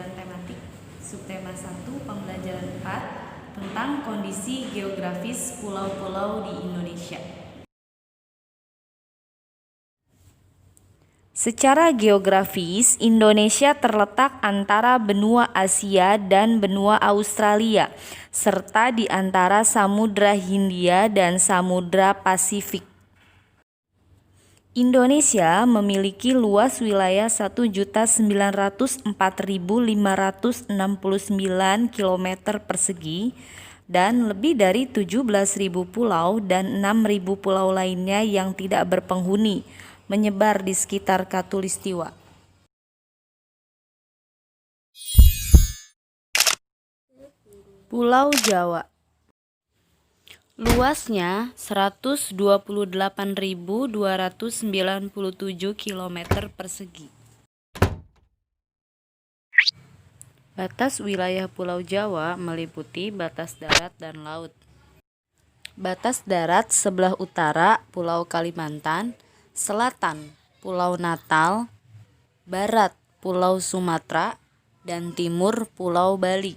pembelajaran tematik subtema 1 pembelajaran 4 tentang kondisi geografis pulau-pulau di Indonesia. Secara geografis, Indonesia terletak antara benua Asia dan benua Australia, serta di antara Samudra Hindia dan Samudra Pasifik. Indonesia memiliki luas wilayah 1.904.569 km persegi dan lebih dari 17.000 pulau dan 6.000 pulau lainnya yang tidak berpenghuni menyebar di sekitar Katulistiwa. Pulau Jawa luasnya 128.297 km persegi. Batas wilayah Pulau Jawa meliputi batas darat dan laut. Batas darat sebelah utara Pulau Kalimantan, selatan Pulau Natal, barat Pulau Sumatera, dan timur Pulau Bali.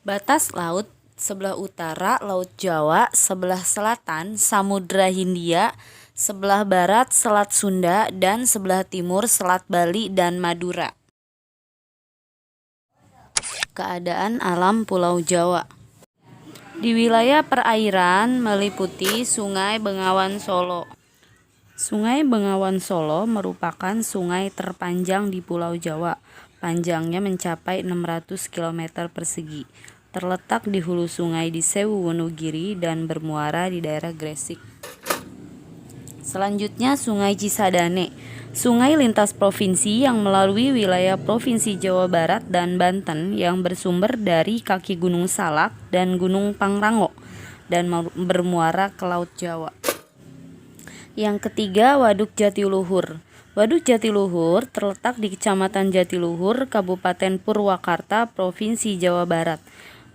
Batas laut sebelah utara Laut Jawa, sebelah selatan Samudra Hindia, sebelah barat Selat Sunda, dan sebelah timur Selat Bali dan Madura. Keadaan alam Pulau Jawa. Di wilayah perairan meliputi Sungai Bengawan Solo. Sungai Bengawan Solo merupakan sungai terpanjang di Pulau Jawa. Panjangnya mencapai 600 km persegi. Terletak di hulu sungai di Sewu Wonogiri dan bermuara di daerah Gresik. Selanjutnya Sungai Cisadane, sungai lintas provinsi yang melalui wilayah Provinsi Jawa Barat dan Banten yang bersumber dari kaki Gunung Salak dan Gunung Pangrango dan bermuara ke Laut Jawa. Yang ketiga, Waduk Jatiluhur. Waduk Jatiluhur terletak di Kecamatan Jatiluhur, Kabupaten Purwakarta, Provinsi Jawa Barat.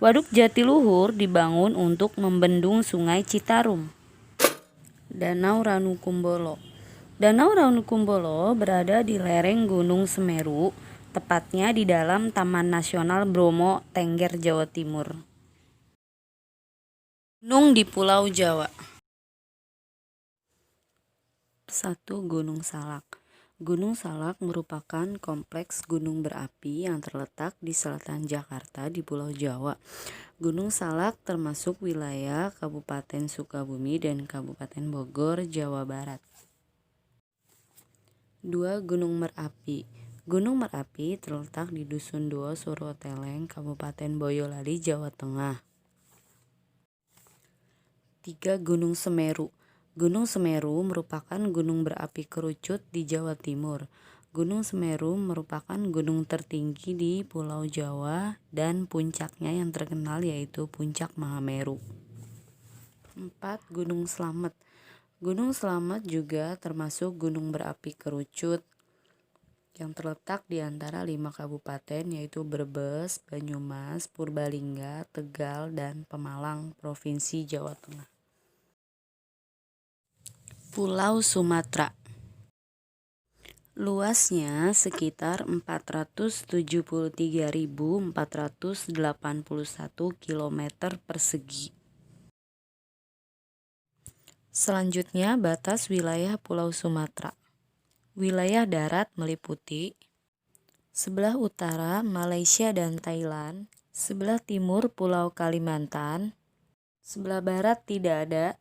Waduk Jatiluhur dibangun untuk membendung Sungai Citarum. Danau Ranukumbolo. Danau Ranukumbolo berada di lereng Gunung Semeru, tepatnya di dalam Taman Nasional Bromo Tengger, Jawa Timur. Gunung di Pulau Jawa. 1. Gunung Salak. Gunung Salak merupakan kompleks gunung berapi yang terletak di selatan Jakarta di Pulau Jawa. Gunung Salak termasuk wilayah Kabupaten Sukabumi dan Kabupaten Bogor, Jawa Barat. 2. Gunung Merapi. Gunung Merapi terletak di Dusun Duo, Suroteleng, Kabupaten Boyolali, Jawa Tengah. 3. Gunung Semeru. Gunung Semeru merupakan gunung berapi kerucut di Jawa Timur. Gunung Semeru merupakan gunung tertinggi di Pulau Jawa dan puncaknya yang terkenal yaitu Puncak Mahameru. 4. Gunung Slamet. Gunung Slamet juga termasuk gunung berapi kerucut yang terletak di antara 5 kabupaten yaitu Brebes, Banyumas, Purbalingga, Tegal, dan Pemalang, Provinsi Jawa Tengah. Pulau Sumatera. Luasnya sekitar 473.481 km persegi. Selanjutnya batas wilayah Pulau Sumatera. Wilayah darat meliputi sebelah utara Malaysia dan Thailand, sebelah timur Pulau Kalimantan, sebelah barat tidak ada,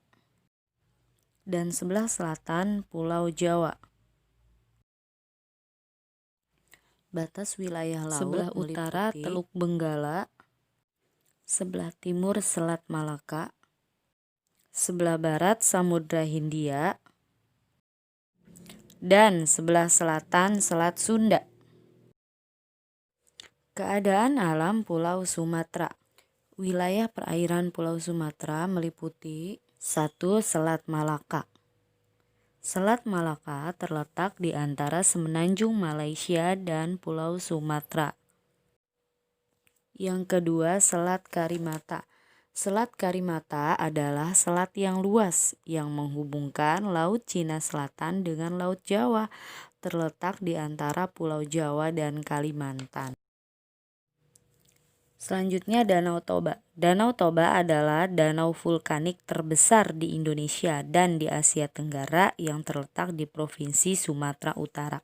dan sebelah selatan Pulau Jawa. Batas wilayah laut sebelah utara Teluk Benggala, sebelah timur Selat Malaka, sebelah barat Samudra Hindia, dan sebelah selatan Selat Sunda. Keadaan alam Pulau Sumatera. Wilayah perairan Pulau Sumatera meliputi 1. Selat Malaka. Selat Malaka terletak di antara semenanjung Malaysia dan Pulau Sumatera. Yang kedua, Selat Karimata. Selat Karimata adalah selat yang luas yang menghubungkan Laut Cina Selatan dengan Laut Jawa, terletak di antara Pulau Jawa dan Kalimantan. Selanjutnya Danau Toba. Danau Toba adalah danau vulkanik terbesar di Indonesia dan di Asia Tenggara yang terletak di Provinsi Sumatera Utara.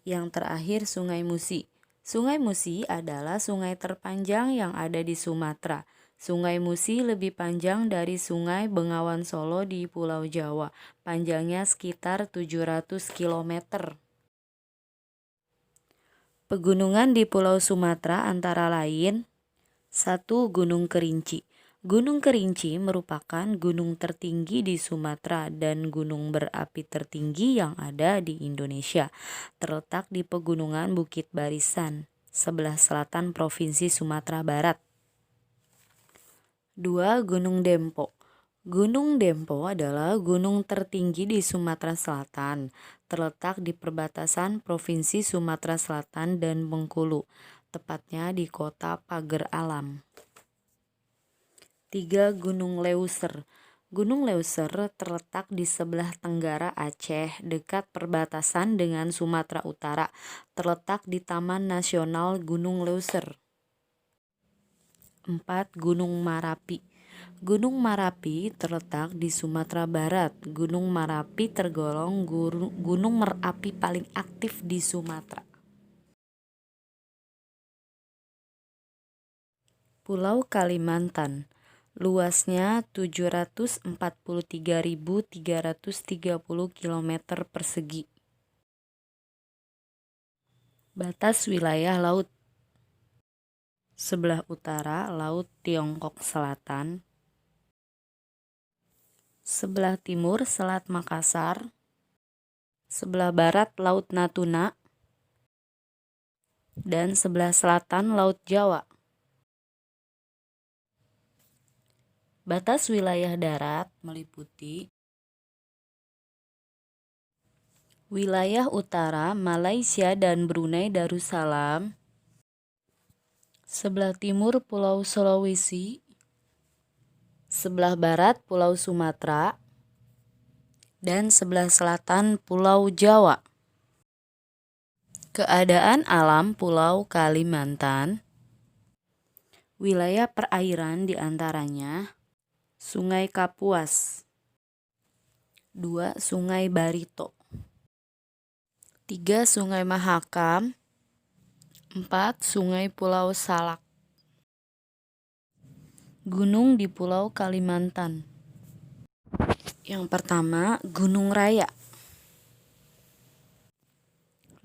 Yang terakhir Sungai Musi. Sungai Musi adalah sungai terpanjang yang ada di Sumatera. Sungai Musi lebih panjang dari Sungai Bengawan Solo di Pulau Jawa. Panjangnya sekitar 700 km. Pegunungan di Pulau Sumatera antara lain 1. Gunung Kerinci. Gunung Kerinci merupakan gunung tertinggi di Sumatera dan gunung berapi tertinggi yang ada di Indonesia. Terletak di pegunungan Bukit Barisan, sebelah selatan Provinsi Sumatera Barat. 2. Gunung Dempo. Gunung Dempo adalah gunung tertinggi di Sumatera Selatan, terletak di perbatasan Provinsi Sumatera Selatan dan Bengkulu, tepatnya di kota Pager Alam. 3. Gunung Leuser. Gunung Leuser terletak di sebelah tenggara Aceh, dekat perbatasan dengan Sumatera Utara, terletak di Taman Nasional Gunung Leuser. 4. Gunung Marapi. Gunung Marapi terletak di Sumatera Barat. Gunung Marapi tergolong gunung berapi paling aktif di Sumatera. Pulau Kalimantan. Luasnya 743.330 km persegi. Batas wilayah laut. Sebelah utara Laut Tiongkok Selatan. Sebelah timur Selat Makassar. Sebelah barat Laut Natuna. Dan sebelah selatan Laut Jawa. Batas wilayah darat meliputi wilayah utara Malaysia dan Brunei Darussalam. Sebelah timur Pulau Sulawesi. Sebelah barat Pulau Sumatera, dan sebelah selatan Pulau Jawa. Keadaan alam Pulau Kalimantan. Wilayah perairan diantaranya Sungai Kapuas. 2. Sungai Barito. 3. Sungai Mahakam. 4. Sungai Pulau Salak. Gunung di Pulau Kalimantan. Yang pertama, Gunung Raya.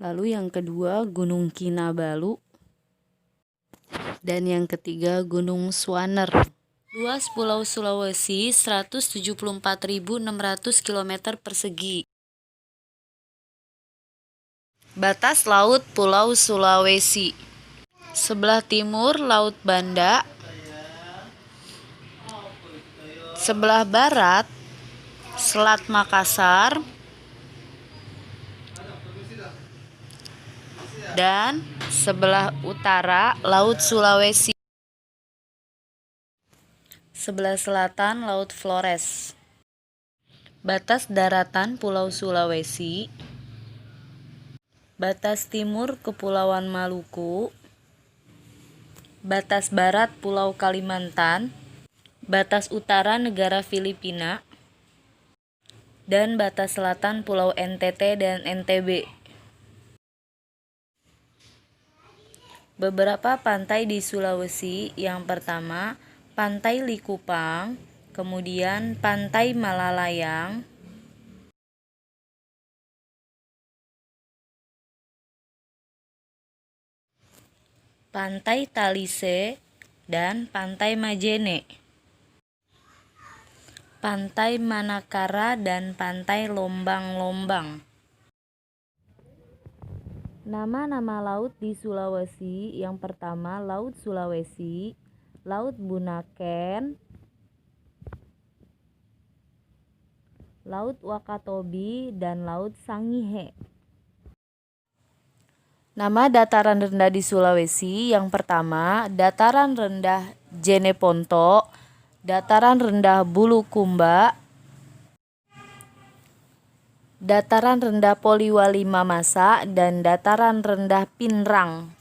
Lalu yang kedua, Gunung Kinabalu. Dan yang ketiga, Gunung Swaner. Luas Pulau Sulawesi 174.600 km persegi. Batas laut Pulau Sulawesi. Sebelah timur Laut Banda. Sebelah barat Selat Makassar. Dan sebelah utara Laut Sulawesi. Sebelah selatan Laut Flores. Batas daratan Pulau Sulawesi. Batas timur Kepulauan Maluku. Batas barat Pulau Kalimantan. Batas utara negara Filipina. Dan batas selatan Pulau NTT dan NTB. Beberapa pantai di Sulawesi. Yang pertama, Pantai Likupang, kemudian Pantai Malalayang, Pantai Talise, dan Pantai Majene. Pantai Manakara dan Pantai Lombang-Lombang. Nama-nama laut di Sulawesi. Yang pertama, Laut Sulawesi, Laut Bunaken, Laut Wakatobi, dan Laut Sangihe. Nama dataran rendah di Sulawesi. Yang pertama, Dataran Rendah Jeneponto, Dataran Rendah Bulukumba, Dataran Rendah Poliwali Mamasa, dan Dataran Rendah Pinrang.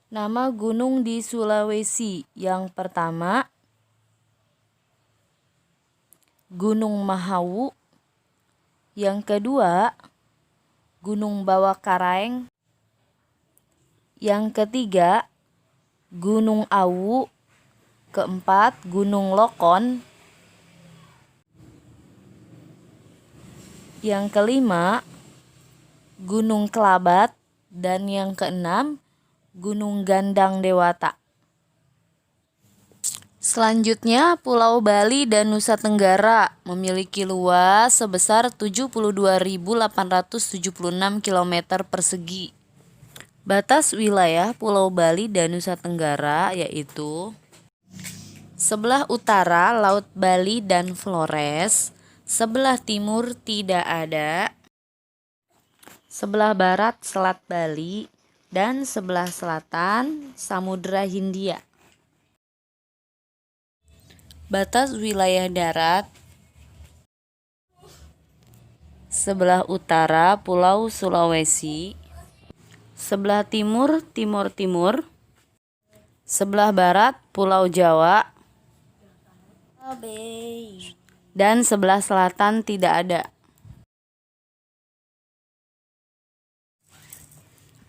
Nama gunung di Sulawesi. Yang pertama, Gunung Mahawu. Yang kedua, Gunung Bawakaraeng. Yang ketiga, Gunung Awu. Keempat, Gunung Lokon. Yang kelima, Gunung Kelabat. Dan yang keenam, Gunung Gandang Dewata. Selanjutnya, Pulau Bali dan Nusa Tenggara memiliki luas sebesar 72.876 km persegi. Batas wilayah Pulau Bali dan Nusa Tenggara yaitu: sebelah utara Laut Bali dan Flores, sebelah timur tidak ada, sebelah barat Selat Bali, dan sebelah selatan Samudra Hindia. Batas wilayah darat: sebelah utara Pulau Sulawesi, sebelah timur Timor Timur, sebelah barat Pulau Jawa, dan sebelah selatan tidak ada.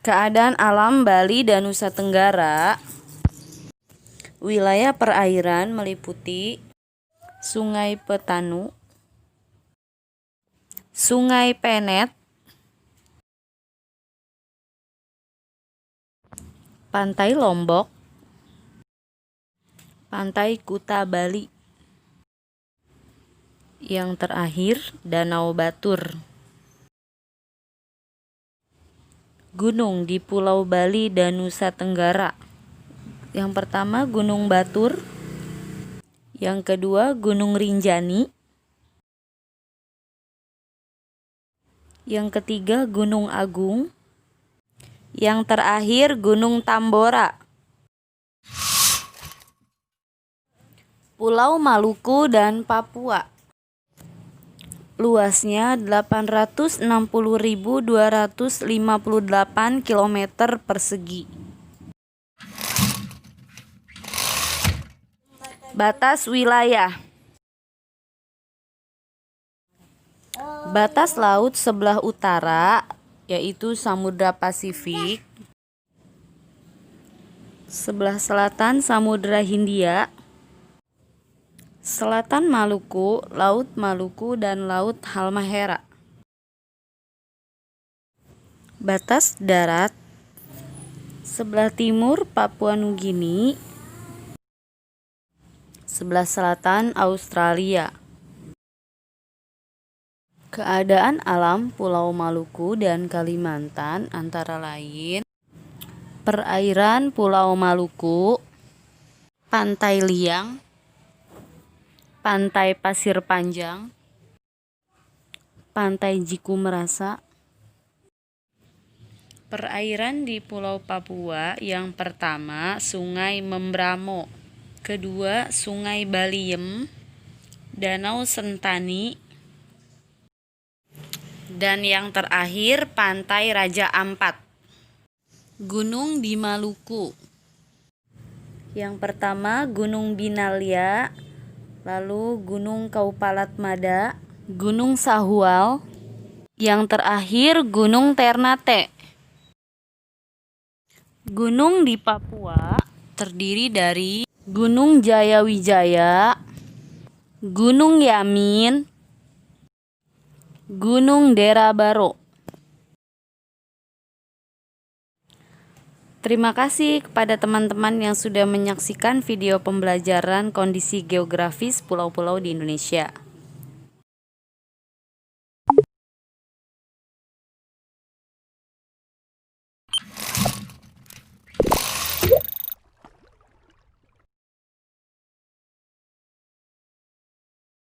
Keadaan alam Bali dan Nusa Tenggara. Wilayah perairan meliputi Sungai Petanu, Sungai Penet, Pantai Lombok, Pantai Kuta Bali. Yang terakhir, Danau Batur. Gunung di Pulau Bali dan Nusa Tenggara. Yang pertama, Gunung Batur. Yang kedua, Gunung Rinjani. Yang ketiga, Gunung Agung. Yang terakhir, Gunung Tambora. Pulau Maluku dan Papua. Luasnya 860.258 km persegi. Batas wilayah. Batas laut sebelah utara yaitu Samudra Pasifik. Sebelah selatan Samudra Hindia. Selatan Maluku, Laut Maluku dan Laut Halmahera. Batas darat. Sebelah timur Papua Nugini. Sebelah selatan Australia. Keadaan alam Pulau Maluku dan Kalimantan antara lain: perairan Pulau Maluku, Pantai Liang, Pantai Pasir Panjang, Pantai Jiku Merasa. Perairan di Pulau Papua: yang pertama Sungai Membramo, kedua Sungai Baliem, Danau Sentani, dan yang terakhir Pantai Raja Ampat. Gunung di Maluku: yang pertama Gunung Binalia, lalu Gunung Kaupalat Mada, Gunung Sahual, yang terakhir Gunung Ternate. Gunung di Papua terdiri dari Gunung Jayawijaya, Gunung Yamin, Gunung Derabaro. Terima kasih kepada teman-teman yang sudah menyaksikan video pembelajaran kondisi geografis pulau-pulau di Indonesia.